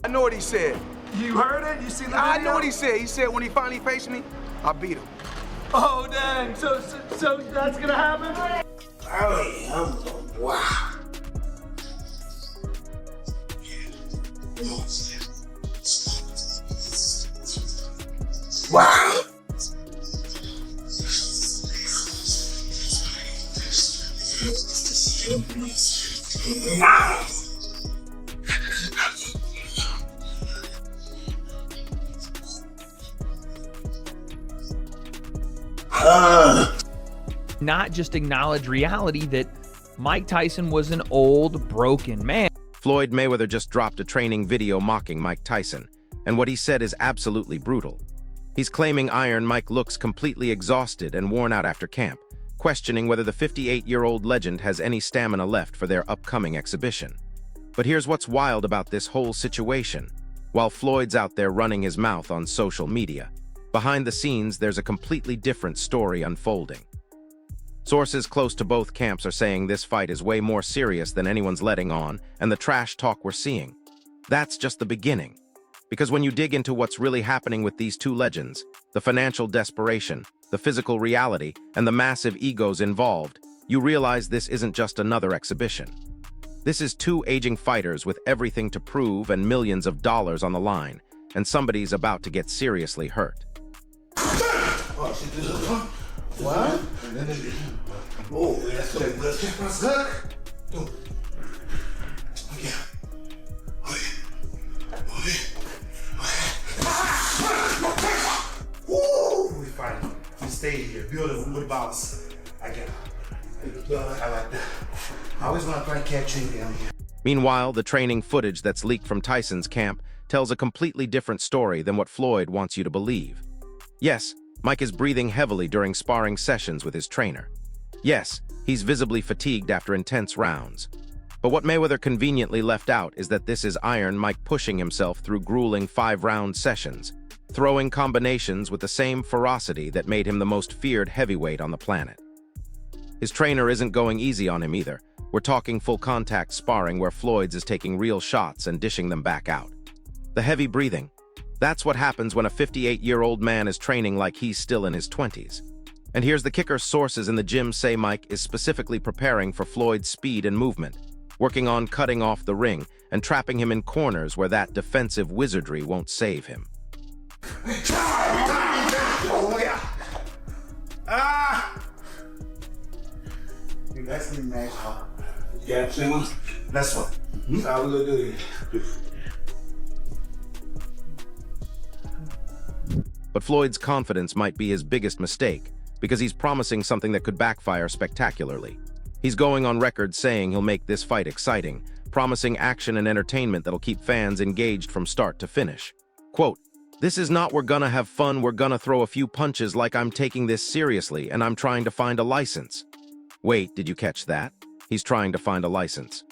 I know what he said. You heard it? You seen the video? I know what he said. He said when he finally faced me, I beat him. Oh, dang. So that's gonna happen? Wow. Wow. Not just acknowledge reality that Mike Tyson was an old, broken man. Floyd Mayweather just dropped a training video mocking Mike Tyson, and what he said is absolutely brutal. He's claiming Iron Mike looks completely exhausted and worn out after camp, questioning whether the 58-year-old legend has any stamina left for their upcoming exhibition. But here's what's wild about this whole situation. While Floyd's out there running his mouth on social media, behind the scenes there's a completely different story unfolding. Sources close to both camps are saying this fight is way more serious than anyone's letting on, and the trash talk we're seeing. That's just the beginning. Because when you dig into what's really happening with these two legends, the financial desperation, the physical reality, and the massive egos involved, you realize this isn't just another exhibition. This is two aging fighters with everything to prove and millions of dollars on the line, and somebody's about to get seriously hurt. What? Oh, that's good. That's good. Okay. Woo! We fight. We stay here. Beautiful. Good boss. I get it. I like that. I always want to try to catch you down here. Meanwhile, the training footage that's leaked from Tyson's camp tells a completely different story than what Floyd wants you to believe. Yes, Mike is breathing heavily during sparring sessions with his trainer. Yes, he's visibly fatigued after intense rounds. But what Mayweather conveniently left out is that this is Iron Mike pushing himself through grueling 5-round sessions, throwing combinations with the same ferocity that made him the most feared heavyweight on the planet. His trainer isn't going easy on him either. We're talking full-contact sparring where Floyd's is taking real shots and dishing them back out. The heavy breathing. That's what happens when a 58-year-old man is training like he's still in his 20s. And here's the kicker: sources in the gym say Mike is specifically preparing for Floyd's speed and movement, working on cutting off the ring and trapping him in corners where that defensive wizardry won't save him. Oh, yeah. Ah! That's the match. Yeah, that's what. How we gonna do this? But Floyd's confidence might be his biggest mistake, because he's promising something that could backfire spectacularly. He's going on record saying he'll make this fight exciting, promising action and entertainment that'll keep fans engaged from start to finish. Quote, "This is not we're gonna have fun, we're gonna throw a few punches like I'm taking this seriously and I'm trying to find a license." Wait, did you catch that? He's trying to find a license.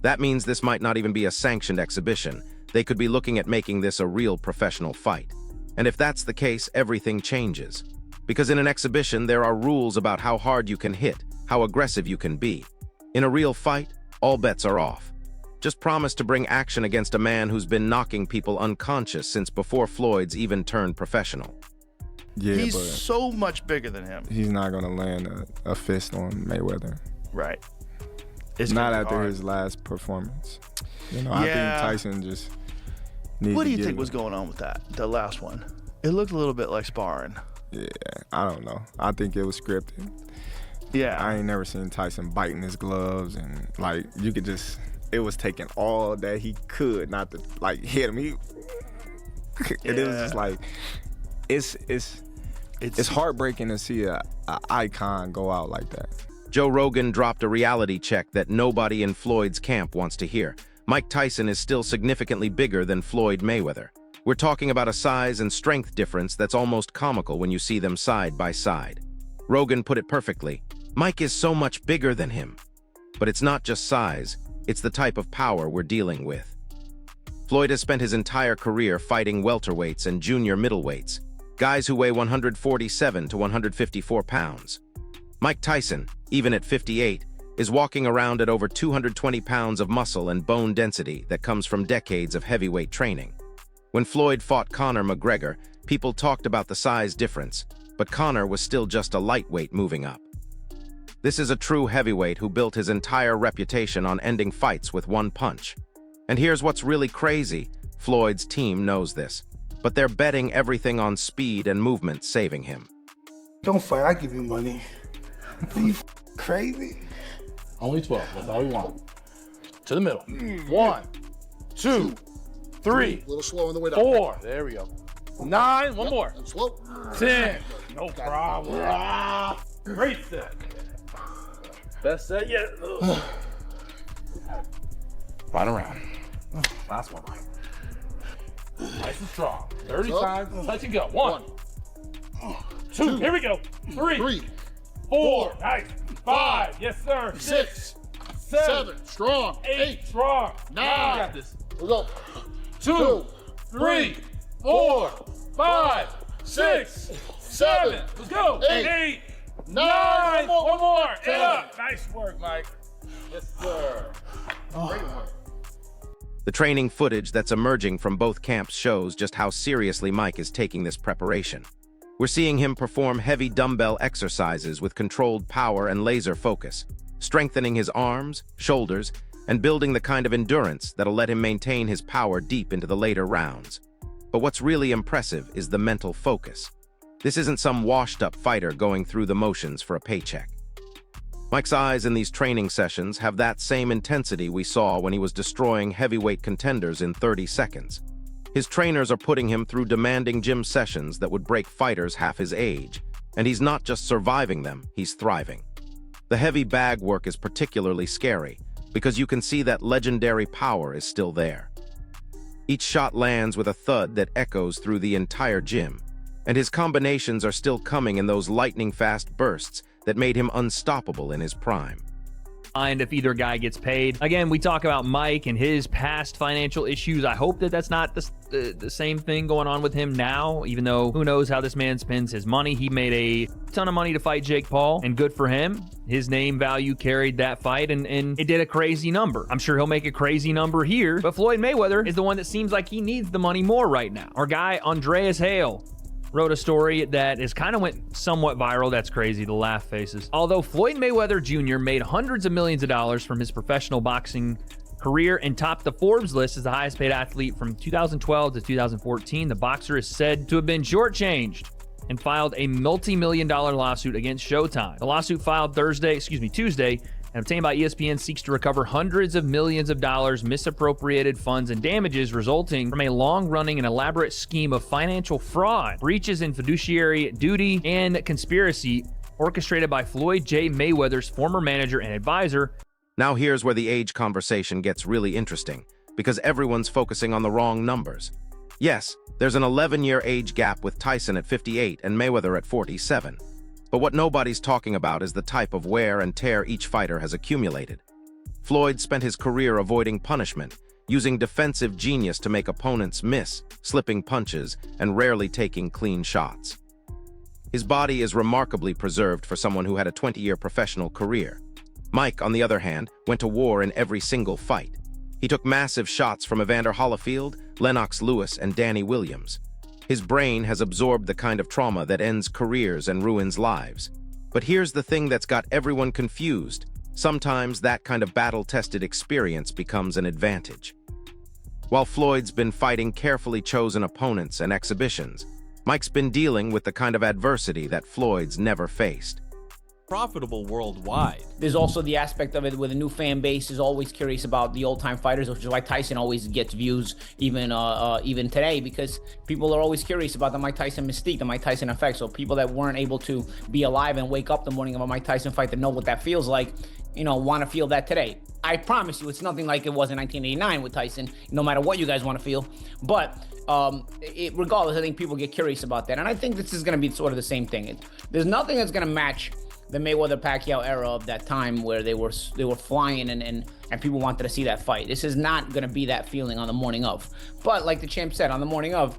That means this might not even be a sanctioned exhibition. They could be looking at making this a real professional fight. And if that's the case, everything changes. Because in an exhibition, there are rules about how hard you can hit, how aggressive you can be. In a real fight, all bets are off. Just promise to bring action against a man who's been knocking people unconscious since before Floyd's even turned professional. Yeah, He's but so much bigger than him. he's not gonna land a fist on Mayweather. Right. It's Not gonna be after hard. his last performance. You know, I think Yeah. Tyson just needs What do to you get think it. was going on with that, the last one? It looked a little bit like sparring. Yeah, I don't know. I think it was scripted. Yeah. I ain't never seen Tyson biting his gloves, and like you could just, it was taking all that he could not to like hit him. And it was just like, it's heartbreaking to see a icon go out like that. Joe Rogan dropped a reality check that nobody in Floyd's camp wants to hear. Mike Tyson is still significantly bigger than Floyd Mayweather. We're talking about a size and strength difference that's almost comical when you see them side by side. Rogan put it perfectly. Mike is so much bigger than him. But it's not just size, it's the type of power we're dealing with. Floyd has spent his entire career fighting welterweights and junior middleweights, guys who weigh 147 to 154 pounds. Mike Tyson, even at 58, is walking around at over 220 pounds of muscle and bone density that comes from decades of heavyweight training. When Floyd fought Conor McGregor, people talked about the size difference, but Conor was still just a lightweight moving up. This is a true heavyweight who built his entire reputation on ending fights with one punch. And here's what's really crazy. Floyd's team knows this, but they're betting everything on speed and movement saving him. Don't fight, I give you money. Are you crazy? Only 12, that's all we want. To the middle. 1, 2, 3. A little slow on the way down. 4, there we go. 9, one more. And slow. 10, no problem. Great set. Best set yet. Final round. Last one, Mike. Nice and strong. 30 times, touch and go. 1, 2, here we go. 3, 4, nice. 5, yes sir. 6, 7, strong. 8, strong. 9, Nine. got this. We go. 2, 3, 4, 5, 6, 7. Let's go. 8, 9. One more. And up. Nice work, Mike. Yes, sir. Great work. The training footage that's emerging from both camps shows just how seriously Mike is taking this preparation. We're seeing him perform heavy dumbbell exercises with controlled power and laser focus, strengthening his arms, shoulders, and building the kind of endurance that'll let him maintain his power deep into the later rounds. But what's really impressive is the mental focus. This isn't some washed-up fighter going through the motions for a paycheck. Mike's eyes in these training sessions have that same intensity we saw when he was destroying heavyweight contenders in 30 seconds. His trainers are putting him through demanding gym sessions that would break fighters half his age, and he's not just surviving them, he's thriving. The heavy bag work is particularly scary, because you can see that legendary power is still there. Each shot lands with a thud that echoes through the entire gym, and his combinations are still coming in those lightning-fast bursts that made him unstoppable in his prime. And if either guy gets paid. Again, we talk about Mike and his past financial issues. I hope that that's not the same thing going on with him now, even though who knows how this man spends his money. He made a ton of money to fight Jake Paul, and good for him. His name value carried that fight, and it did a crazy number. I'm sure he'll make a crazy number here, but Floyd Mayweather is the one that seems like he needs the money more right now. Our guy, Andreas Hale, wrote a story that is kind of went somewhat viral. That's crazy, the laugh faces. Although Floyd Mayweather Jr. made hundreds of millions of dollars from his professional boxing career and topped the Forbes list as the highest paid athlete from 2012 to 2014, the boxer is said to have been shortchanged and filed a multi-million-dollar lawsuit against Showtime. The lawsuit filed Tuesday, and obtained by ESPN seeks to recover hundreds of millions of dollars, misappropriated funds, and damages resulting from a long-running and elaborate scheme of financial fraud, breaches in fiduciary duty, and conspiracy orchestrated by Floyd J. Mayweather's former manager and advisor. Now here's where the age conversation gets really interesting, because everyone's focusing on the wrong numbers. Yes, there's an 11-year age gap with Tyson at 58 and Mayweather at 47. But what nobody's talking about is the type of wear and tear each fighter has accumulated. Floyd spent his career avoiding punishment, using defensive genius to make opponents miss, slipping punches, and rarely taking clean shots. His body is remarkably preserved for someone who had a 20-year professional career. Mike, on the other hand, went to war in every single fight. He took massive shots from Evander Holyfield, Lennox Lewis, and Danny Williams. His brain has absorbed the kind of trauma that ends careers and ruins lives. But here's the thing that's got everyone confused. Sometimes that kind of battle-tested experience becomes an advantage. While Floyd's been fighting carefully chosen opponents and exhibitions, Mike's been dealing with the kind of adversity that Floyd's never faced. Profitable worldwide. There's also the aspect of it where the new fan base is always curious about the old-time fighters, which is why Tyson always gets views even today, because people are always curious about the Mike Tyson mystique, the Mike Tyson effect. So people that weren't able to be alive and wake up the morning of a Mike Tyson fight to know what that feels like, want to feel that today. I promise you, it's nothing like it was in 1989 with Tyson, no matter what you guys want to feel. But regardless, I think people get curious about that. And I think this is going to be sort of the same thing. There's nothing that's going to match the Mayweather-Pacquiao era of that time where they were flying and people wanted to see that fight. This is not going to be that feeling on the morning of. But like the champ said, on the morning of,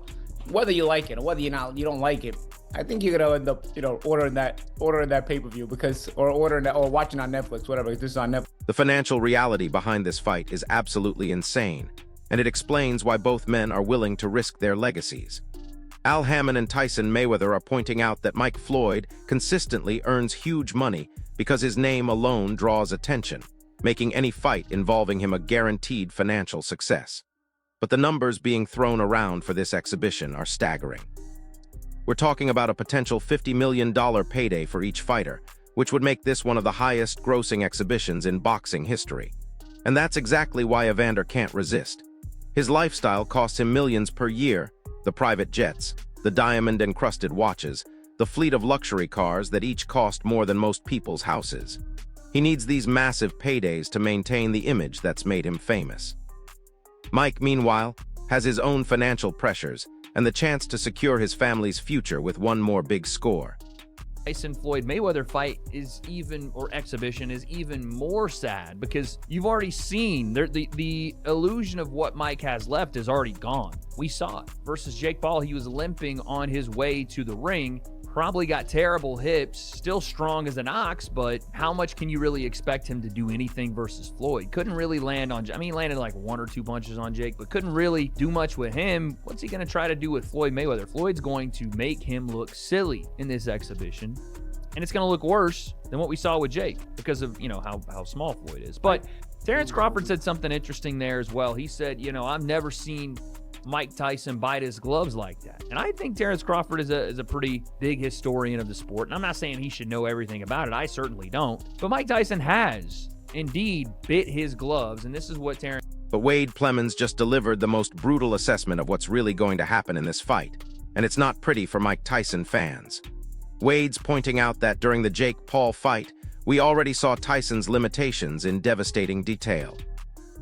whether you like it or whether you don't like it, I think you're gonna end up, ordering that pay-per-view or watching on Netflix, whatever. This is on Netflix. The financial reality behind this fight is absolutely insane, and it explains why both men are willing to risk their legacies. Al Hammond and Tyson Mayweather are pointing out that Mike Floyd consistently earns huge money because his name alone draws attention, making any fight involving him a guaranteed financial success. But the numbers being thrown around for this exhibition are staggering. We're talking about a potential $50 million payday for each fighter, which would make this one of the highest grossing exhibitions in boxing history. And that's exactly why Evander can't resist. His lifestyle costs him millions per year: the private jets, the diamond-encrusted watches, the fleet of luxury cars that each cost more than most people's houses. He needs these massive paydays to maintain the image that's made him famous. Mike, meanwhile, has his own financial pressures and the chance to secure his family's future with one more big score. Tyson Floyd Mayweather fight exhibition is even more sad because you've already seen the illusion of what Mike has left is already gone. We saw it. Versus Jake Paul, he was limping on his way to the ring, probably got terrible hips, still strong as an ox, but how much can you really expect him to do anything versus Floyd? Couldn't really land on, he landed like 1 or 2 punches on Jake, but couldn't really do much with him. What's he going to try to do with Floyd Mayweather? Floyd's going to make him look silly in this exhibition, and it's going to look worse than what we saw with Jake because of, how small Floyd is. But Terrence Crawford said something interesting there as well. He said, I've never seen Mike Tyson bite his gloves like that. And I think Terrence Crawford is a pretty big historian of the sport. And I'm not saying he should know everything about it. I certainly don't. But Mike Tyson has indeed bit his gloves. And this is what Terrence... But Wade Plemons just delivered the most brutal assessment of what's really going to happen in this fight. And it's not pretty for Mike Tyson fans. Wade's pointing out that during the Jake Paul fight, we already saw Tyson's limitations in devastating detail.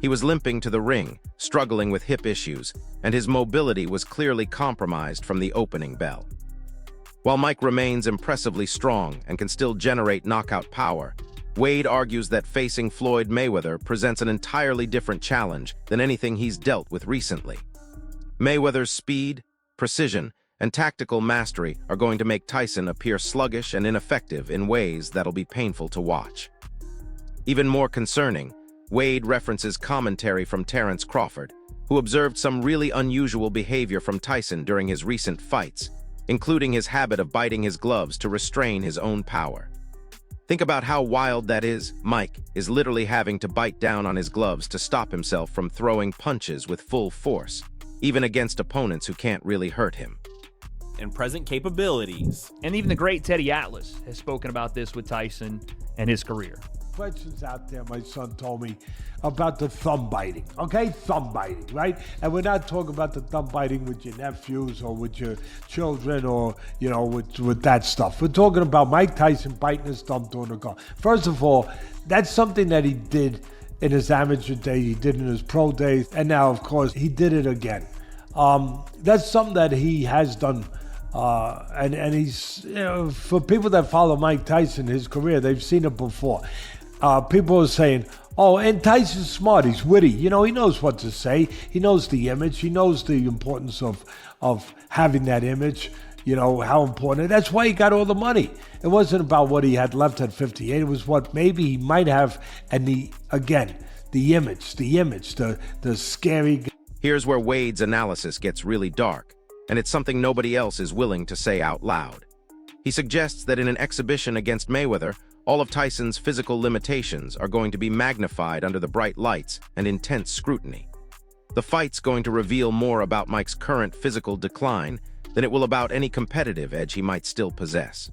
He was limping to the ring, struggling with hip issues, and his mobility was clearly compromised from the opening bell. While Mike remains impressively strong and can still generate knockout power, Wade argues that facing Floyd Mayweather presents an entirely different challenge than anything he's dealt with recently. Mayweather's speed, precision, and tactical mastery are going to make Tyson appear sluggish and ineffective in ways that'll be painful to watch. Even more concerning, Wade references commentary from Terrence Crawford, who observed some really unusual behavior from Tyson during his recent fights, including his habit of biting his gloves to restrain his own power. Think about how wild that is. Mike is literally having to bite down on his gloves to stop himself from throwing punches with full force, even against opponents who can't really hurt him. And present capabilities. And even the great Teddy Atlas has spoken about this with Tyson and his career. Questions out there, my son told me, about the thumb biting, okay? Thumb biting, right? And we're not talking about the thumb biting with your nephews or with your children or, with that stuff. We're talking about Mike Tyson biting his thumb during the car. First of all, that's something that he did in his amateur days, he did in his pro days, and now, of course, he did it again. That's something that he has done. And he's, for people that follow Mike Tyson, his career, they've seen it before. People are saying, oh, and Tyson's smart, he's witty. He knows what to say. He knows the image. He knows the importance of having that image, how important. That's why he got all the money. It wasn't about what he had left at 58. It was what maybe he might have. And the image, the scary. Here's where Wade's analysis gets really dark, and it's something nobody else is willing to say out loud. He suggests that in an exhibition against Mayweather, all of Tyson's physical limitations are going to be magnified under the bright lights and intense scrutiny. The fight's going to reveal more about Mike's current physical decline than it will about any competitive edge he might still possess.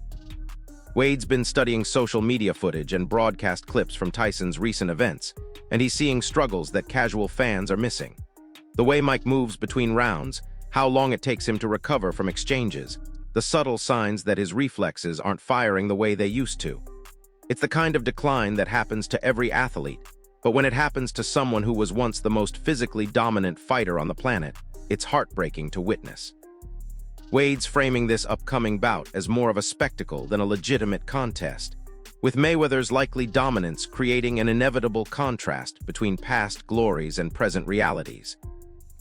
Wade's been studying social media footage and broadcast clips from Tyson's recent events, and he's seeing struggles that casual fans are missing. The way Mike moves between rounds, how long it takes him to recover from exchanges, the subtle signs that his reflexes aren't firing the way they used to. It's the kind of decline that happens to every athlete, but when it happens to someone who was once the most physically dominant fighter on the planet, it's heartbreaking to witness. Wade's framing this upcoming bout as more of a spectacle than a legitimate contest, with Mayweather's likely dominance creating an inevitable contrast between past glories and present realities.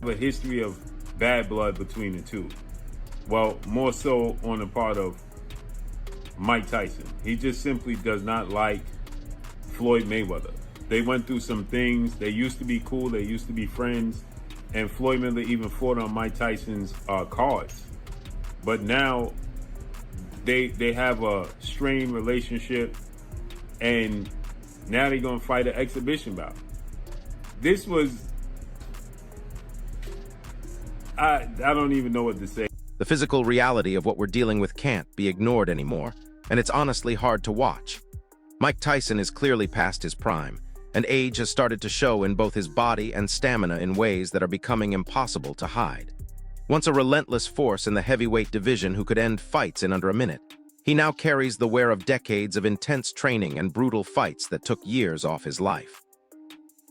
A history of bad blood between the two. Well, more so on the part of Mike Tyson. He just simply does not like Floyd Mayweather. They went through some things. They used to be cool. They used to be friends. And Floyd Mayweather even fought on Mike Tyson's cards. But now they have a strained relationship, and now they're going to fight an exhibition bout. This was... I don't even know what to say. The physical reality of what we're dealing with can't be ignored anymore, and it's honestly hard to watch. Mike Tyson is clearly past his prime, and age has started to show in both his body and stamina in ways that are becoming impossible to hide. Once a relentless force in the heavyweight division who could end fights in under a minute, he now carries the wear of decades of intense training and brutal fights that took years off his life.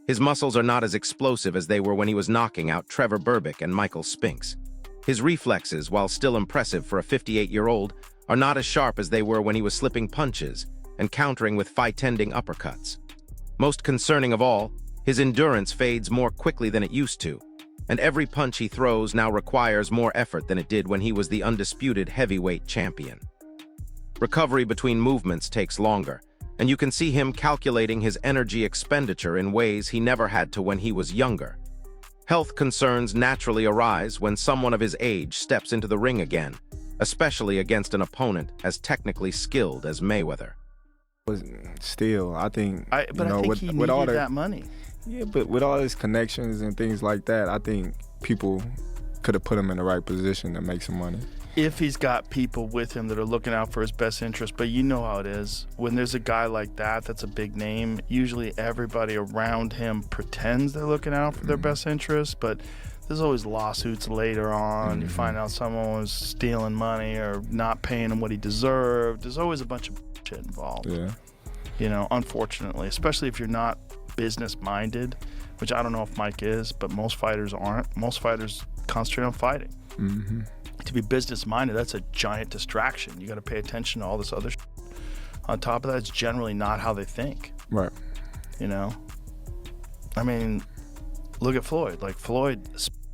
His muscles are not as explosive as they were when he was knocking out Trevor Berbick and Michael Spinks. His reflexes, while still impressive for a 58-year-old, are not as sharp as they were when he was slipping punches and countering with fight-ending uppercuts. Most concerning of all, his endurance fades more quickly than it used to, and every punch he throws now requires more effort than it did when he was the undisputed heavyweight champion. Recovery between movements takes longer, and you can see him calculating his energy expenditure in ways he never had to when he was younger. Health concerns naturally arise when someone of his age steps into the ring again, especially against an opponent as technically skilled as Mayweather. Still, I think, I think he needed that money. Yeah, but with all his connections and things like that, I think people could have put him in the right position to make some money. If he's got people with him that are looking out for his best interest, but you know how it is. When there's a guy like that, that's a big name, usually everybody around him pretends they're looking out for their best interest, but there's always lawsuits later on. You find out someone was stealing money or not paying him what he deserved. There's always a bunch of shit involved. Yeah. You know, unfortunately, especially if you're not business-minded, which I don't know if Mike is, but most fighters aren't. Most fighters concentrate on fighting. Mm-hmm. To be business-minded, that's a giant distraction. You got to pay attention to all this other shit. On top of that, it's generally not how they think. Right. You know? I mean, look at Floyd. Like, Floyd...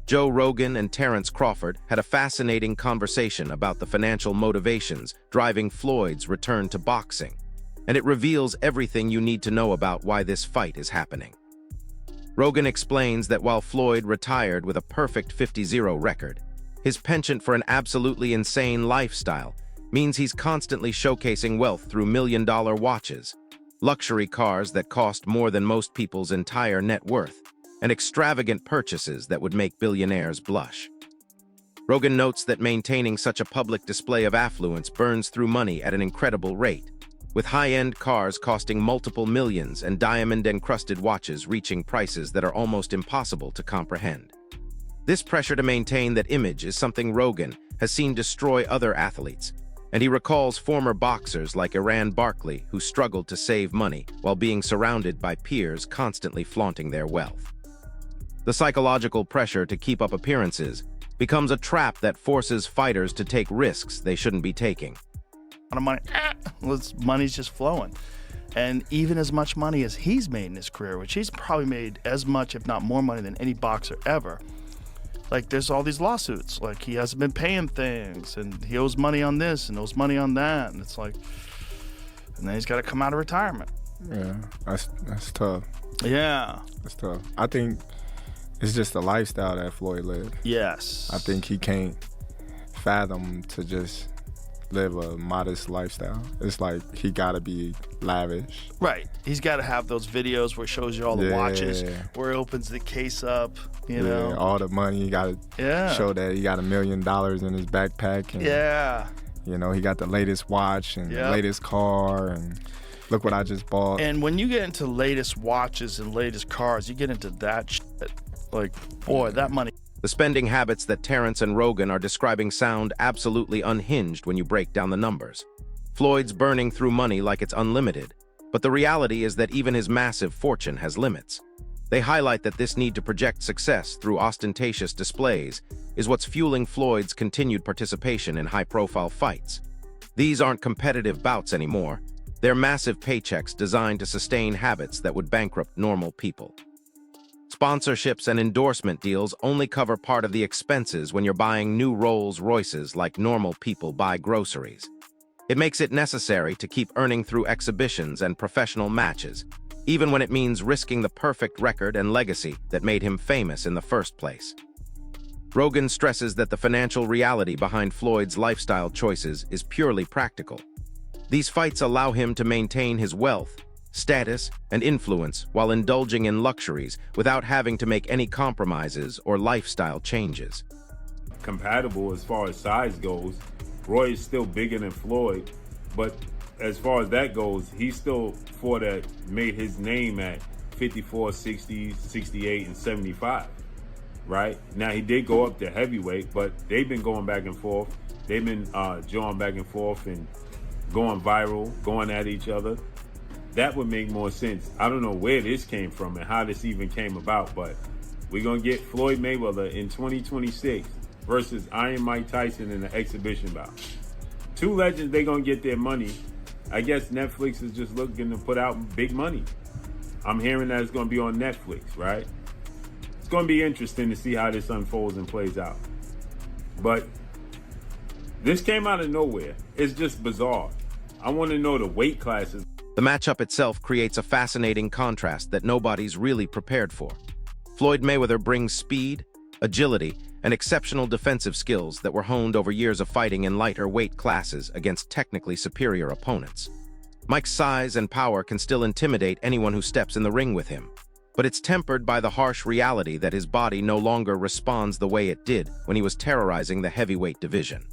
Joe Rogan and Terrence Crawford had a fascinating conversation about the financial motivations driving Floyd's return to boxing, and it reveals everything you need to know about why this fight is happening. Rogan explains that while Floyd retired with a perfect 50-0 record, his penchant for an absolutely insane lifestyle means he's constantly showcasing wealth through million-dollar watches, luxury cars that cost more than most people's entire net worth, and extravagant purchases that would make billionaires blush. Rogan notes that maintaining such a public display of affluence burns through money at an incredible rate, with high-end cars costing multiple millions and diamond-encrusted watches reaching prices that are almost impossible to comprehend. This pressure to maintain that image is something Rogan has seen destroy other athletes, and he recalls former boxers like Iran Barkley who struggled to save money while being surrounded by peers constantly flaunting their wealth. The psychological pressure to keep up appearances becomes a trap that forces fighters to take risks they shouldn't be taking. Money's just flowing. And even as much money as he's made in his career, which he's probably made as much, if not more money than any boxer ever, like, there's all these lawsuits. Like, he hasn't been paying things, and he owes money on this and owes money on that, and it's like, and then he's got to come out of retirement. Yeah, that's tough. Yeah. That's tough. I think it's just the lifestyle that Floyd lived. Yes. I think he can't fathom to just live a modest lifestyle. It's like he gotta be lavish. Right. He's got to have those videos where he shows you all the watches, where he opens the case up, you know. All the money. He gotta show that he got $1 million in his backpack. And, you know, he got the latest watch and the latest car, and look what I just bought. And when you get into latest watches and latest cars, you get into that shit. Like, boy, that money. The spending habits that Terrence and Rogan are describing sound absolutely unhinged when you break down the numbers. Floyd's burning through money like it's unlimited, but the reality is that even his massive fortune has limits. They highlight that this need to project success through ostentatious displays is what's fueling Floyd's continued participation in high-profile fights. These aren't competitive bouts anymore. They're massive paychecks designed to sustain habits that would bankrupt normal people. Sponsorships and endorsement deals only cover part of the expenses when you're buying new Rolls Royces like normal people buy groceries. It makes it necessary to keep earning through exhibitions and professional matches, even when it means risking the perfect record and legacy that made him famous in the first place. Rogan stresses that the financial reality behind Floyd's lifestyle choices is purely practical. These fights allow him to maintain his wealth, status, and influence while indulging in luxuries without having to make any compromises or lifestyle changes. Compatible as far as size goes, Roy is still bigger than Floyd, but as far as that goes, he's still fought that made his name at 54, 60, 68, and 75, right? Now, he did go up to heavyweight, but they've been going back and forth. They've been jawing back and forth and going viral, going at each other. That would make more sense. I don't know where this came from and how this even came about, but we're going to get Floyd Mayweather in 2026 versus Iron Mike Tyson in the exhibition bout. Two legends, they're going to get their money. I guess Netflix is just looking to put out big money. I'm hearing that it's going to be on Netflix, right? It's going to be interesting to see how this unfolds and plays out. But this came out of nowhere. It's just bizarre. I want to know the weight classes. The matchup itself creates a fascinating contrast that nobody's really prepared for. Floyd Mayweather brings speed, agility, and exceptional defensive skills that were honed over years of fighting in lighter weight classes against technically superior opponents. Mike's size and power can still intimidate anyone who steps in the ring with him, but it's tempered by the harsh reality that his body no longer responds the way it did when he was terrorizing the heavyweight division.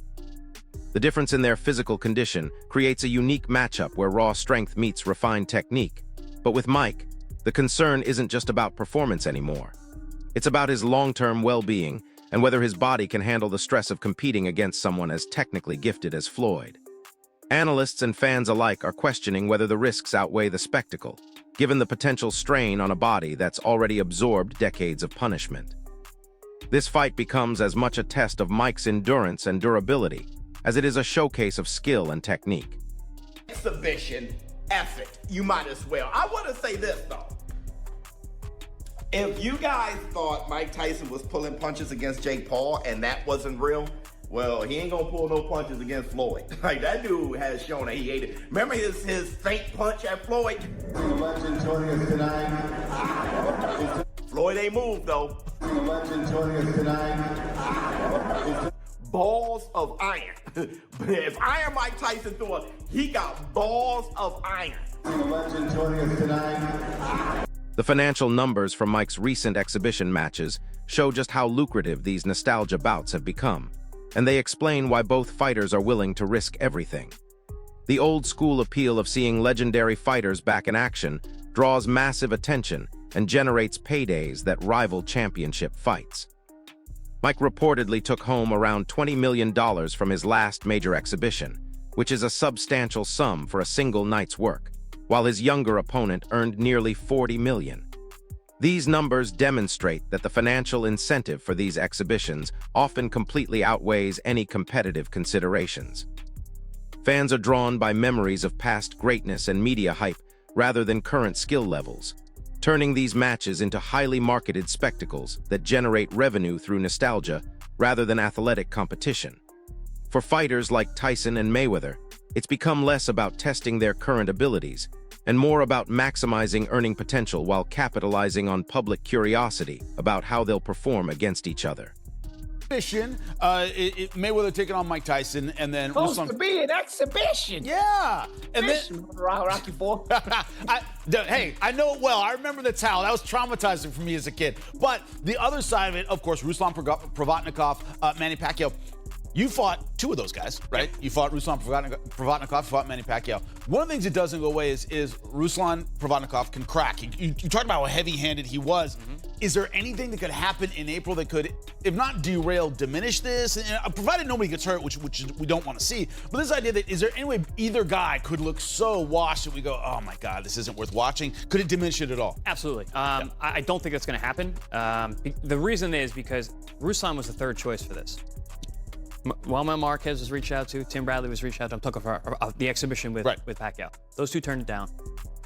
The difference in their physical condition creates a unique matchup where raw strength meets refined technique. But with Mike, the concern isn't just about performance anymore. It's about his long-term well-being and whether his body can handle the stress of competing against someone as technically gifted as Floyd. Analysts and fans alike are questioning whether the risks outweigh the spectacle, given the potential strain on a body that's already absorbed decades of punishment. This fight becomes as much a test of Mike's endurance and durability as it is a showcase of skill and technique. Exhibition, F it. You might as well. I want to say this, though. If you guys thought Mike Tyson was pulling punches against Jake Paul and that wasn't real, well, he ain't gonna pull no punches against Floyd. Like, that dude has shown that he ate it. Remember his faint punch at Floyd? Legend joining us tonight. Floyd ain't moved, though. Legend joining us tonight. Balls of iron. If Iron Mike Tyson threw it, he got balls of iron. Legend joining us tonight. The financial numbers from Mike's recent exhibition matches show just how lucrative these nostalgia bouts have become, and they explain why both fighters are willing to risk everything. The old-school appeal of seeing legendary fighters back in action draws massive attention and generates paydays that rival championship fights. Mike reportedly took home around $20 million from his last major exhibition, which is a substantial sum for a single night's work, while his younger opponent earned nearly $40 million. These numbers demonstrate that the financial incentive for these exhibitions often completely outweighs any competitive considerations. Fans are drawn by memories of past greatness and media hype rather than current skill levels, turning these matches into highly marketed spectacles that generate revenue through nostalgia rather than athletic competition. For fighters like Tyson and Mayweather, it's become less about testing their current abilities and more about maximizing earning potential while capitalizing on public curiosity about how they'll perform against each other. Mayweather taking on Mike Tyson, and then supposed to be an exhibition. Yeah, and then Rocky IV. Hey, I know it well. I remember the towel. That was traumatizing for me as a kid. But the other side of it, of course, Ruslan Provodnikov, Manny Pacquiao. You fought two of those guys, right? You fought Ruslan Provodnikov, you fought Manny Pacquiao. One of the things that doesn't go away is Ruslan Provodnikov can crack. You talked about how heavy-handed he was. Is there anything that could happen in April that could, if not derail, diminish this? And provided nobody gets hurt, which we don't want to see. But this idea that, is there any way either guy could look so washed that we go, oh my God, this isn't worth watching? Could it diminish it at all? Absolutely. I don't think that's going to happen. The reason is because Ruslan was the third choice for this. Juan Marquez was reached out to, Tim Bradley was reached out to. I'm talking for the exhibition with Pacquiao. Those two turned it down.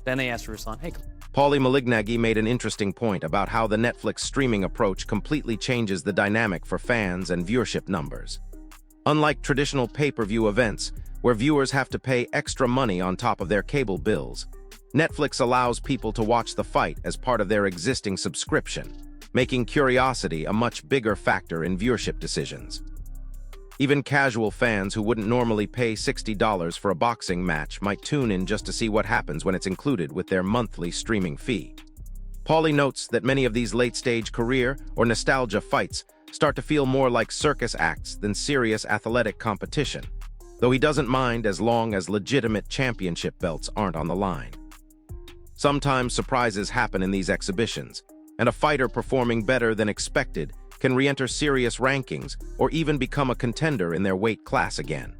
Then they asked Ruslan, hey. Paulie Malignaggi made an interesting point about how the Netflix streaming approach completely changes the dynamic for fans and viewership numbers. Unlike traditional pay-per-view events, where viewers have to pay extra money on top of their cable bills, Netflix allows people to watch the fight as part of their existing subscription, making curiosity a much bigger factor in viewership decisions. Even casual fans who wouldn't normally pay $60 for a boxing match might tune in just to see what happens when it's included with their monthly streaming fee. Paulie notes that many of these late-stage career or nostalgia fights start to feel more like circus acts than serious athletic competition, though he doesn't mind as long as legitimate championship belts aren't on the line. Sometimes surprises happen in these exhibitions, and a fighter performing better than expected can re-enter serious rankings or even become a contender in their weight class again.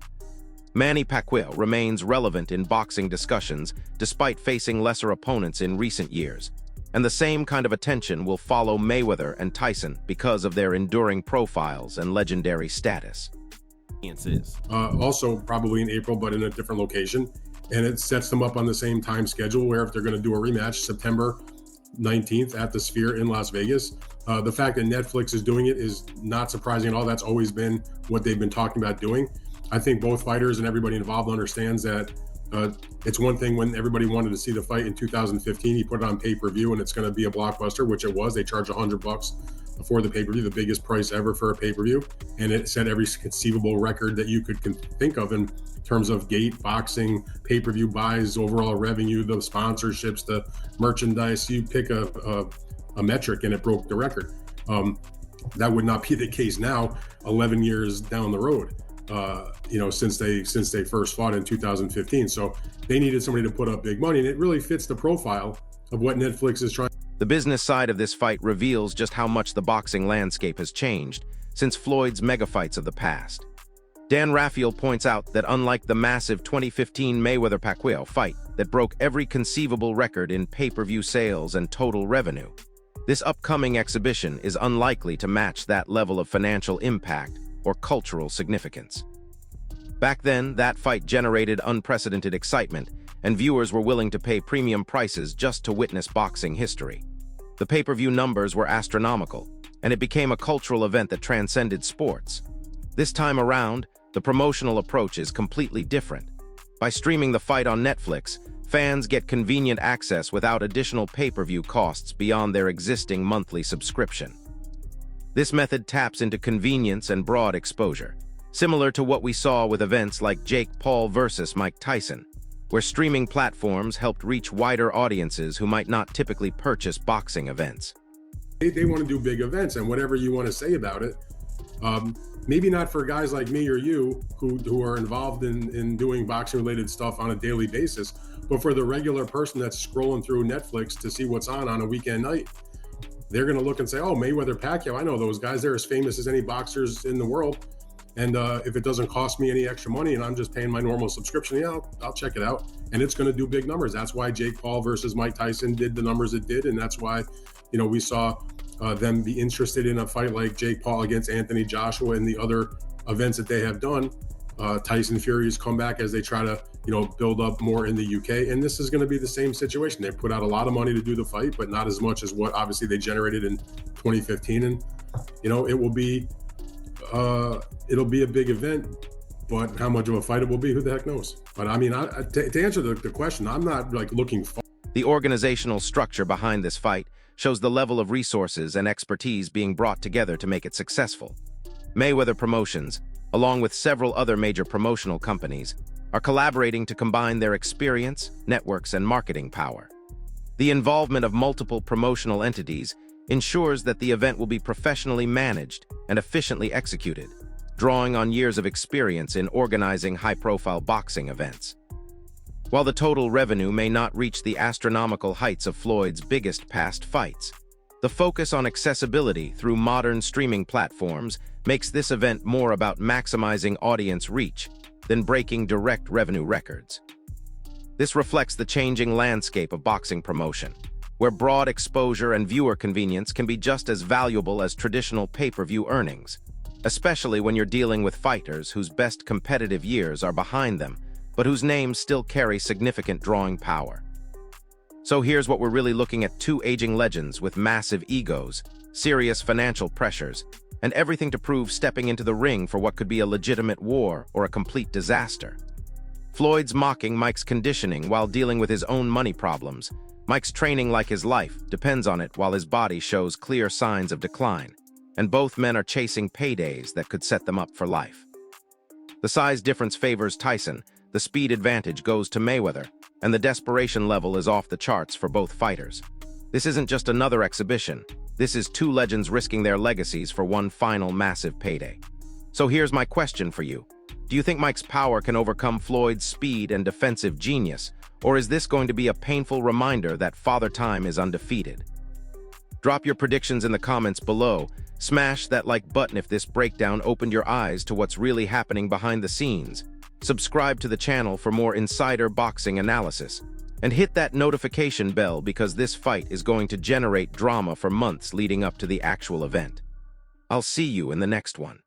Manny Pacquiao remains relevant in boxing discussions despite facing lesser opponents in recent years, and the same kind of attention will follow Mayweather and Tyson because of their enduring profiles and legendary status. Also probably in April, but in a different location, and it sets them up on the same time schedule where if they're going to do a rematch September 19th at the Sphere in Las Vegas. The fact that Netflix is doing it is not surprising at all. That's always been what they've been talking about doing. I think both fighters and everybody involved understands that it's one thing when everybody wanted to see the fight in 2015, you put it on pay-per-view and it's going to be a blockbuster, which it was. They charged $100 for the pay-per-view, the biggest price ever for a pay-per-view. And it set every conceivable record that you could think of in terms of gate, boxing, pay-per-view buys, overall revenue, the sponsorships, the merchandise. You pick a metric and it broke the record. That would not be the case now, 11 years down the road, since they first fought in 2015. So they needed somebody to put up big money, and it really fits the profile of what Netflix is trying. The business side of this fight reveals just how much the boxing landscape has changed since Floyd's megafights of the past. Dan Raphael points out that unlike the massive 2015 Mayweather-Pacquiao fight that broke every conceivable record in pay-per-view sales and total revenue, this upcoming exhibition is unlikely to match that level of financial impact or cultural significance. Back then, that fight generated unprecedented excitement, and viewers were willing to pay premium prices just to witness boxing history. The pay-per-view numbers were astronomical, and it became a cultural event that transcended sports. This time around, the promotional approach is completely different. By streaming the fight on Netflix, fans get convenient access without additional pay-per-view costs beyond their existing monthly subscription. This method taps into convenience and broad exposure, similar to what we saw with events like Jake Paul versus Mike Tyson, where streaming platforms helped reach wider audiences who might not typically purchase boxing events. They want to do big events, and whatever you want to say about it, maybe not for guys like me or you who are involved in doing boxing-related stuff on a daily basis, but for the regular person that's scrolling through Netflix to see what's on a weekend night. They're going to look and say, oh, Mayweather, Pacquiao, I know those guys. They're as famous as any boxers in the world. And if it doesn't cost me any extra money and I'm just paying my normal subscription, yeah, I'll check it out. And it's going to do big numbers. That's why Jake Paul versus Mike Tyson did the numbers it did. And that's why, we saw them be interested in a fight like Jake Paul against Anthony Joshua and the other events that they have done. Tyson Fury's come back as they try to, build up more in the UK. And this is going to be the same situation. They put out a lot of money to do the fight, but not as much as what obviously they generated in 2015. And, it will be, it'll be a big event, but how much of a fight it will be, who the heck knows? But I mean, to answer the question, I'm not looking for. The organizational structure behind this fight shows the level of resources and expertise being brought together to make it successful. Mayweather Promotions, along with several other major promotional companies, are collaborating to combine their experience, networks, and marketing power. The involvement of multiple promotional entities ensures that the event will be professionally managed and efficiently executed, drawing on years of experience in organizing high-profile boxing events. While the total revenue may not reach the astronomical heights of Floyd's biggest past fights, the focus on accessibility through modern streaming platforms makes this event more about maximizing audience reach than breaking direct revenue records. This reflects the changing landscape of boxing promotion, where broad exposure and viewer convenience can be just as valuable as traditional pay-per-view earnings, especially when you're dealing with fighters whose best competitive years are behind them, but whose names still carry significant drawing power. So here's what we're really looking at: two aging legends with massive egos, serious financial pressures, and everything to prove stepping into the ring for what could be a legitimate war or a complete disaster. Floyd's mocking Mike's conditioning while dealing with his own money problems. Mike's training like his life depends on it while his body shows clear signs of decline, and both men are chasing paydays that could set them up for life. The size difference favors Tyson, the speed advantage goes to Mayweather, and the desperation level is off the charts for both fighters. This isn't just another exhibition. This is two legends risking their legacies for one final massive payday. So here's my question for you. Do you think Mike's power can overcome Floyd's speed and defensive genius, or is this going to be a painful reminder that Father Time is undefeated? Drop your predictions in the comments below. Smash that like button if this breakdown opened your eyes to what's really happening behind the scenes. Subscribe to the channel for more insider boxing analysis. And hit that notification bell because this fight is going to generate drama for months leading up to the actual event. I'll see you in the next one.